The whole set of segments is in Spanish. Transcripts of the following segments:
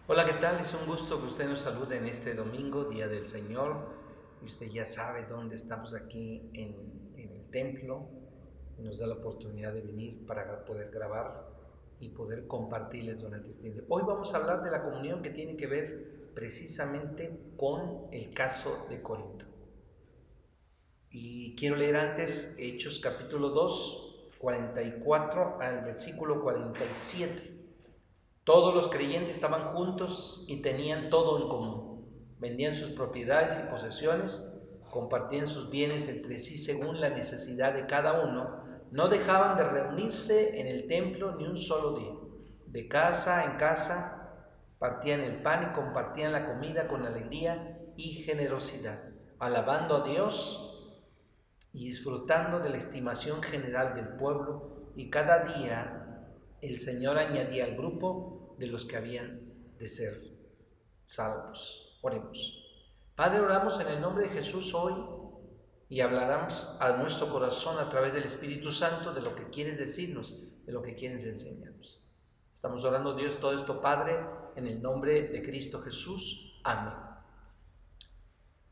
Hola, ¿qué tal? Es un gusto que usted nos salude en este domingo, Día del Señor. Y usted ya sabe dónde estamos aquí en el templo. Nos da la oportunidad de venir para poder grabar y poder compartirles durante este día. Hoy vamos a hablar de la comunión que tiene que ver precisamente con el caso de Corinto. Y quiero leer antes Hechos capítulo 2, 44 al versículo 47. Todos los creyentes estaban juntos y tenían todo en común. Vendían sus propiedades y posesiones, compartían sus bienes entre sí según la necesidad de cada uno. No dejaban de reunirse en el templo ni un solo día. De casa en casa partían el pan y compartían la comida con alegría y generosidad, alabando a Dios y disfrutando de la estimación general del pueblo, y cada día el Señor añadía al grupo de los que habían de ser salvos. Oremos. Padre, oramos en el nombre de Jesús hoy y hablaremos a nuestro corazón a través del Espíritu Santo de lo que quieres decirnos, de lo que quieres enseñarnos. Estamos orando, Dios, todo esto, Padre, en el nombre de Cristo Jesús. Amén.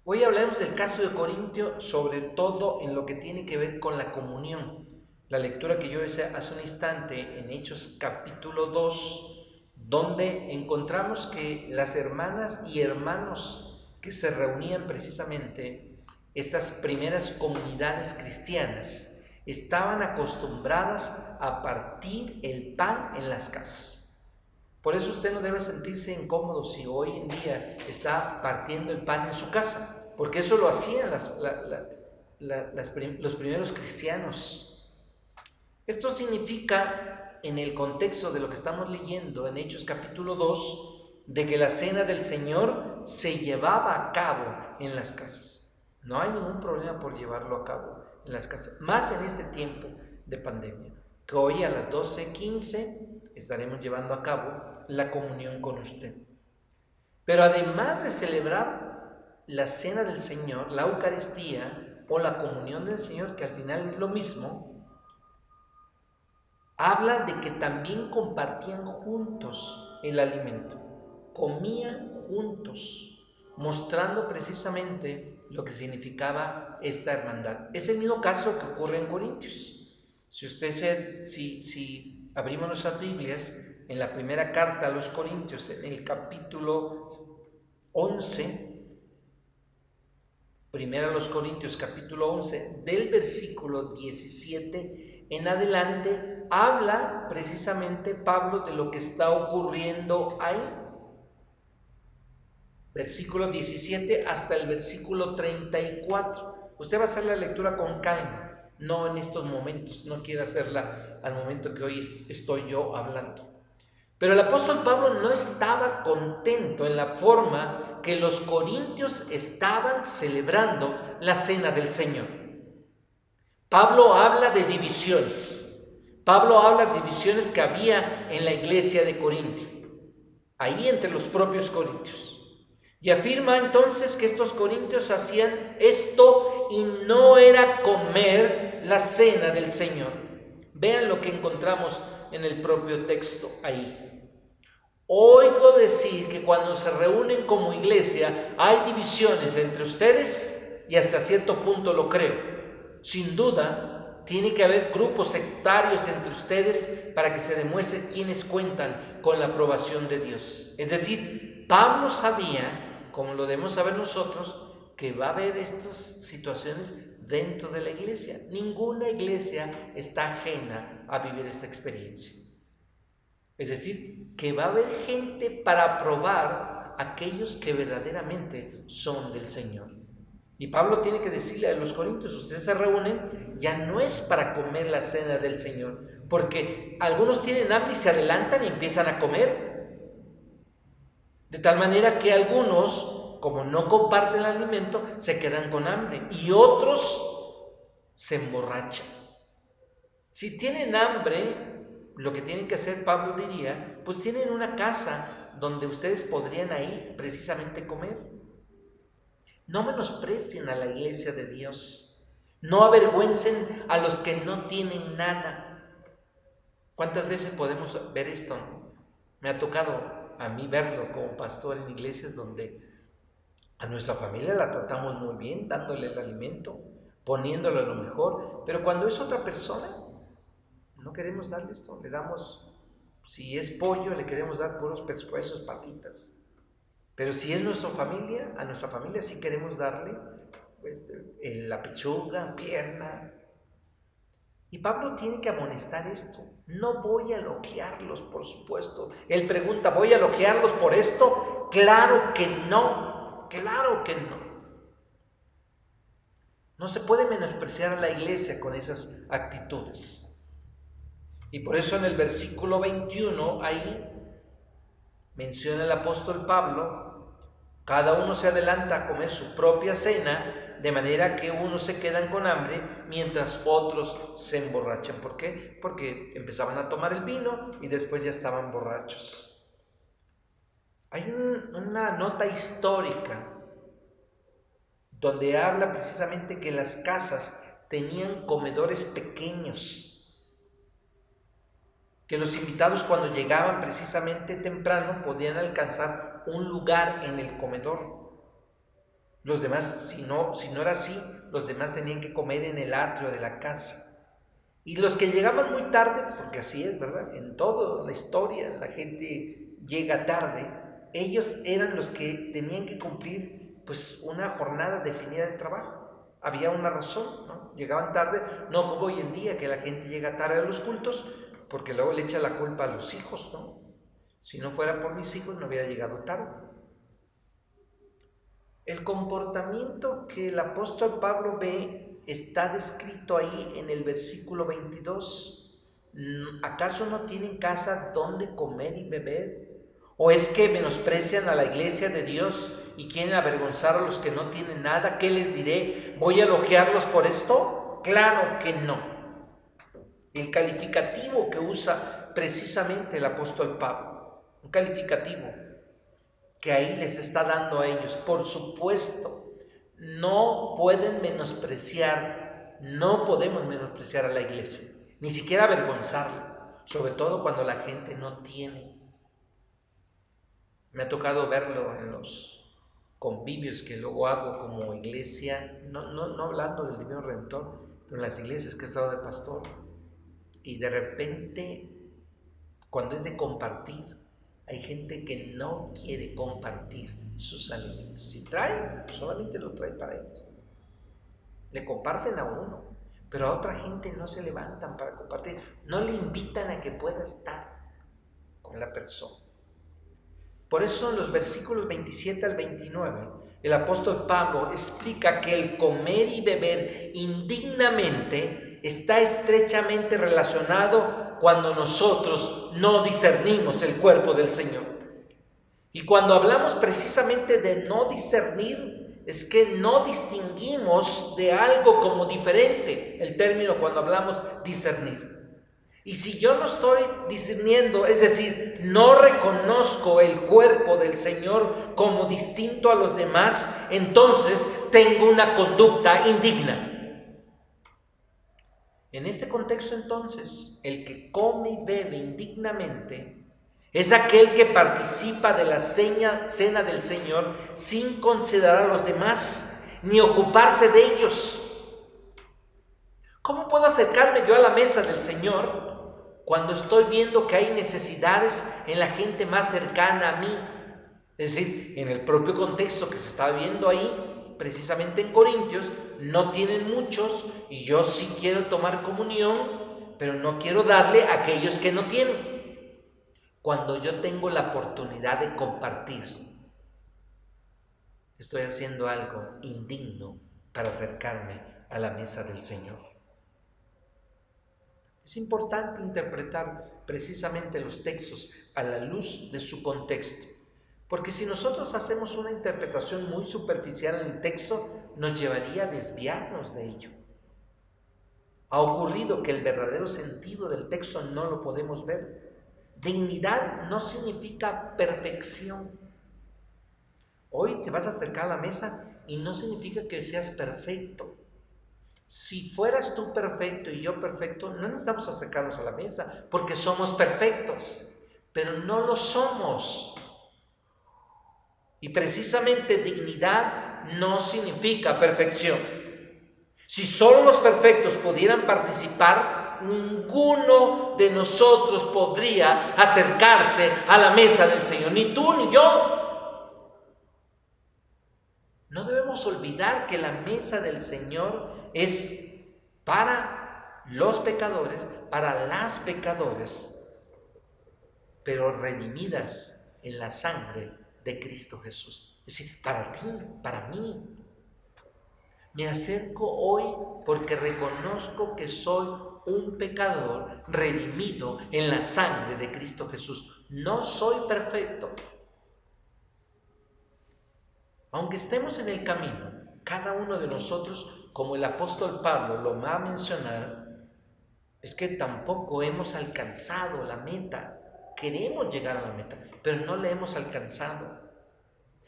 Hoy hablaremos del caso de Corintio, sobre todo en lo que tiene que ver con la comunión. La lectura que yo hice hace un instante en Hechos capítulo 2, donde encontramos que las hermanas y hermanos que se reunían precisamente, estas primeras comunidades cristianas, estaban acostumbradas a partir el pan en las casas. Por eso usted no debe sentirse incómodo si hoy en día está partiendo el pan en su casa, porque eso lo hacían los primeros cristianos. Esto significa, en el contexto de lo que estamos leyendo en Hechos capítulo 2, de que la cena del Señor se llevaba a cabo en las casas. No hay ningún problema por llevarlo a cabo en las casas, más en este tiempo de pandemia, que hoy a las 12:15 estaremos llevando a cabo la comunión con usted. Pero además de celebrar la cena del Señor, la Eucaristía o la comunión del Señor, que al final es lo mismo, habla de que también compartían juntos el alimento, comían juntos, mostrando precisamente lo que significaba esta hermandad. Es el mismo caso que ocurre en Corintios. Si abrimos nuestras Biblias, en la primera carta a los Corintios, en el capítulo 11, primera a los Corintios capítulo 11, del versículo 17 en adelante, habla precisamente Pablo de lo que está ocurriendo ahí. Versículo 17 hasta el versículo 34. Usted va a hacer la lectura con calma. No en estos momentos, no quiero hacerla al momento que hoy estoy yo hablando. Pero el apóstol Pablo no estaba contento en la forma que los corintios estaban celebrando la cena del Señor. Pablo habla de divisiones. Pablo habla de divisiones que había en la iglesia de Corintio, ahí entre los propios corintios. Y afirma entonces que estos corintios hacían esto y no era comer la cena del Señor. Vean lo que encontramos en el propio texto ahí. Oigo decir que cuando se reúnen como iglesia hay divisiones entre ustedes, y hasta cierto punto lo creo. Sin duda, tiene que haber grupos sectarios entre ustedes para que se demuestre quiénes cuentan con la aprobación de Dios. Es decir, Pablo sabía, como lo debemos saber nosotros, que va a haber estas situaciones dentro de la iglesia. Ninguna iglesia está ajena a vivir esta experiencia. Es decir, que va a haber gente para aprobar a aquellos que verdaderamente son del Señor. Y Pablo tiene que decirle a los corintios: ustedes se reúnen, ya no es para comer la cena del Señor, porque algunos tienen hambre y se adelantan y empiezan a comer. De tal manera que algunos, como no comparten el alimento, se quedan con hambre y otros se emborrachan. Si tienen hambre, lo que tienen que hacer, Pablo diría, pues tienen una casa donde ustedes podrían ahí precisamente comer. No menosprecien a la iglesia de Dios. No avergüencen a los que no tienen nada. ¿Cuántas veces podemos ver esto? Me ha tocado a mí verlo como pastor en iglesias donde a nuestra familia la tratamos muy bien, dándole el alimento, poniéndole lo mejor, pero cuando es otra persona, no queremos darle esto, le damos, si es pollo, le queremos dar puros pescuezos, patitas, pero si es nuestra familia, a nuestra familia sí queremos darle pues, la pechuga, pierna. Y Pablo tiene que amonestar esto. No voy a elogiarlos, por supuesto. Él pregunta, ¿voy a elogiarlos por esto? Claro que no, claro que no. No se puede menospreciar a la iglesia con esas actitudes. Y por eso en el versículo 21, ahí menciona el apóstol Pablo, cada uno se adelanta a comer su propia cena, de manera que unos se quedan con hambre mientras otros se emborrachan. ¿Por qué? Porque empezaban a tomar el vino y después ya estaban borrachos. Hay una nota histórica donde habla precisamente que las casas tenían comedores pequeños, que los invitados cuando llegaban precisamente temprano podían alcanzar un lugar en el comedor. Los demás, si no era así, los demás tenían que comer en el atrio de la casa. Y los que llegaban muy tarde, porque así es, ¿verdad? En toda la historia la gente llega tarde, ellos eran los que tenían que cumplir pues una jornada definida de trabajo. Había una razón, ¿no? Llegaban tarde, no como hoy en día que la gente llega tarde a los cultos, porque luego le echa la culpa a los hijos, ¿no? Si no fuera por mis hijos no hubiera llegado tarde. El comportamiento que el apóstol Pablo ve está descrito ahí en el versículo 22. ¿Acaso no tienen casa donde comer y beber? ¿O es que menosprecian a la iglesia de Dios y quieren avergonzar a los que no tienen nada? ¿Qué les diré? ¿Voy a elogiarlos por esto? Claro que no. El calificativo que usa precisamente el apóstol Pablo, un calificativo que ahí les está dando a ellos, por supuesto, no podemos menospreciar a la iglesia, ni siquiera avergonzarla, sobre todo cuando la gente no tiene. Me ha tocado verlo en los convivios que luego hago como iglesia, no hablando del Divino Redentor, pero en las iglesias que he estado de pastor, y de repente, cuando es de compartir, hay gente que no quiere compartir sus alimentos. Si trae, solamente lo trae para ellos. Le comparten a uno, pero a otra gente no se levantan para compartir. No le invitan a que pueda estar con la persona. Por eso en los versículos 27 al 29, el apóstol Pablo explica que el comer y beber indignamente está estrechamente relacionado cuando nosotros no discernimos el cuerpo del Señor. Y cuando hablamos precisamente de no discernir, es que no distinguimos de algo como diferente, el término cuando hablamos discernir. Y si yo no estoy discerniendo, es decir, no reconozco el cuerpo del Señor como distinto a los demás, entonces tengo una conducta indigna. En este contexto, entonces, el que come y bebe indignamente es aquel que participa de la cena del Señor sin considerar a los demás ni ocuparse de ellos. ¿Cómo puedo acercarme yo a la mesa del Señor cuando estoy viendo que hay necesidades en la gente más cercana a mí? Es decir, en el propio contexto que se está viendo ahí, precisamente en Corintios, no tienen muchos y yo sí quiero tomar comunión, pero no quiero darle a aquellos que no tienen. Cuando yo tengo la oportunidad de compartir, estoy haciendo algo indigno para acercarme a la mesa del Señor. Es importante interpretar precisamente los textos a la luz de su contexto. Porque si nosotros hacemos una interpretación muy superficial en el texto, nos llevaría a desviarnos de ello. Ha ocurrido que el verdadero sentido del texto no lo podemos ver. Dignidad no significa perfección. Hoy te vas a acercar a la mesa y no significa que seas perfecto. Si fueras tú perfecto y yo perfecto, no necesitamos acercarnos a la mesa porque somos perfectos, pero no lo somos. Y precisamente dignidad no significa perfección. Si solo los perfectos pudieran participar, ninguno de nosotros podría acercarse a la mesa del Señor, ni tú ni yo. No debemos olvidar que la mesa del Señor es para los pecadores, para las pecadoras, pero redimidas en la sangre de Cristo Jesús. Es decir, para ti, para mí. Me acerco hoy porque reconozco que soy un pecador redimido en la sangre de Cristo Jesús. No soy perfecto. Aunque estemos en el camino, cada uno de nosotros, como el apóstol Pablo lo va a mencionar, es que tampoco hemos alcanzado la meta. Queremos llegar a la meta, pero no la hemos alcanzado.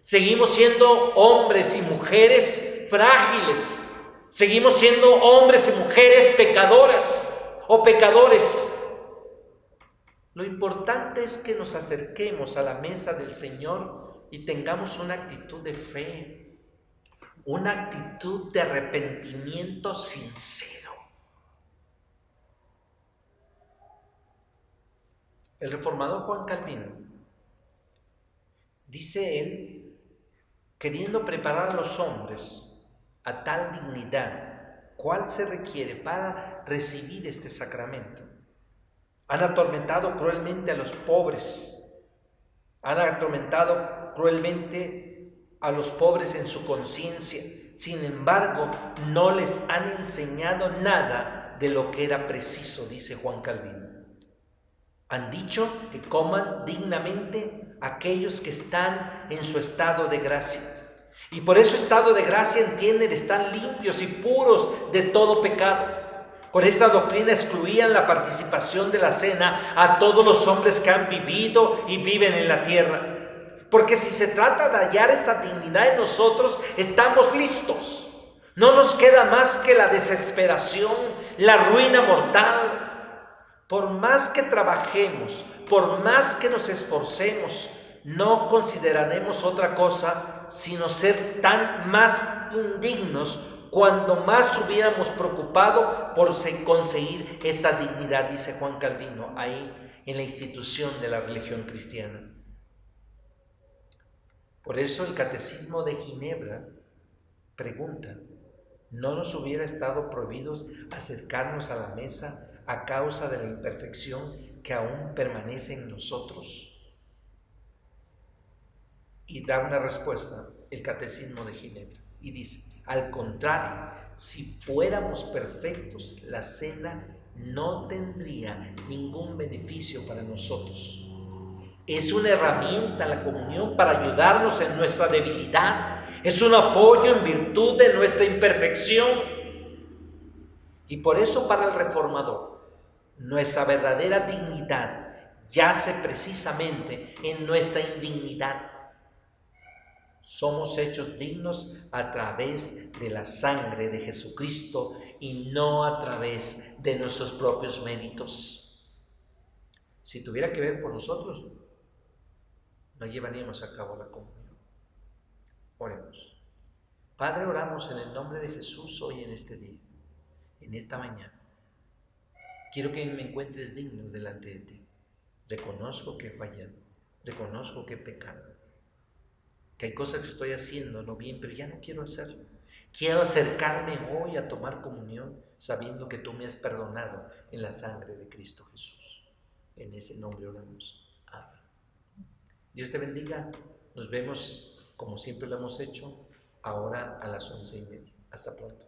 Seguimos siendo hombres y mujeres frágiles. Seguimos siendo hombres y mujeres pecadoras o pecadores. Lo importante es que nos acerquemos a la mesa del Señor y tengamos una actitud de fe, una actitud de arrepentimiento sincero. El reformador Juan Calvino, dice él, queriendo preparar a los hombres a tal dignidad, ¿cuál se requiere para recibir este sacramento? Han atormentado cruelmente a los pobres, han atormentado cruelmente a los pobres en su conciencia. Sin embargo, no les han enseñado nada de lo que era preciso, dice Juan Calvino. Han dicho que coman dignamente aquellos que están en su estado de gracia. Y por eso estado de gracia, entienden, están limpios y puros de todo pecado. Con esa doctrina excluían la participación de la cena a todos los hombres que han vivido y viven en la tierra. Porque si se trata de hallar esta dignidad en nosotros, estamos listos. No nos queda más que la desesperación, la ruina mortal. Por más que trabajemos, por más que nos esforcemos, no consideraremos otra cosa sino ser tan más indignos cuando más hubiéramos preocupado por conseguir esa dignidad, dice Juan Calvino, ahí en la institución de la religión cristiana. Por eso el Catecismo de Ginebra pregunta, ¿no nos hubiera estado prohibidos acercarnos a la mesa a causa de la imperfección que aún permanece en nosotros? Y da una respuesta el Catecismo de Ginebra y dice, al contrario, si fuéramos perfectos, la cena no tendría ningún beneficio para nosotros. Es una herramienta la comunión para ayudarnos en nuestra debilidad, es un apoyo en virtud de nuestra imperfección. Y por eso para el reformador, nuestra verdadera dignidad yace precisamente en nuestra indignidad. Somos hechos dignos a través de la sangre de Jesucristo y no a través de nuestros propios méritos. Si tuviera que ver por nosotros, no llevaríamos a cabo la comunión. Oremos. Padre, oramos en el nombre de Jesús hoy en este día, en esta mañana. Quiero que me encuentres digno delante de ti. Reconozco que he fallado, reconozco que he pecado, que hay cosas que estoy haciendo no bien, pero ya no quiero hacerlo. Quiero acercarme hoy a tomar comunión sabiendo que tú me has perdonado en la sangre de Cristo Jesús. En ese nombre oramos. Amén. Dios te bendiga. Nos vemos como siempre lo hemos hecho ahora a las 11:30. Hasta pronto.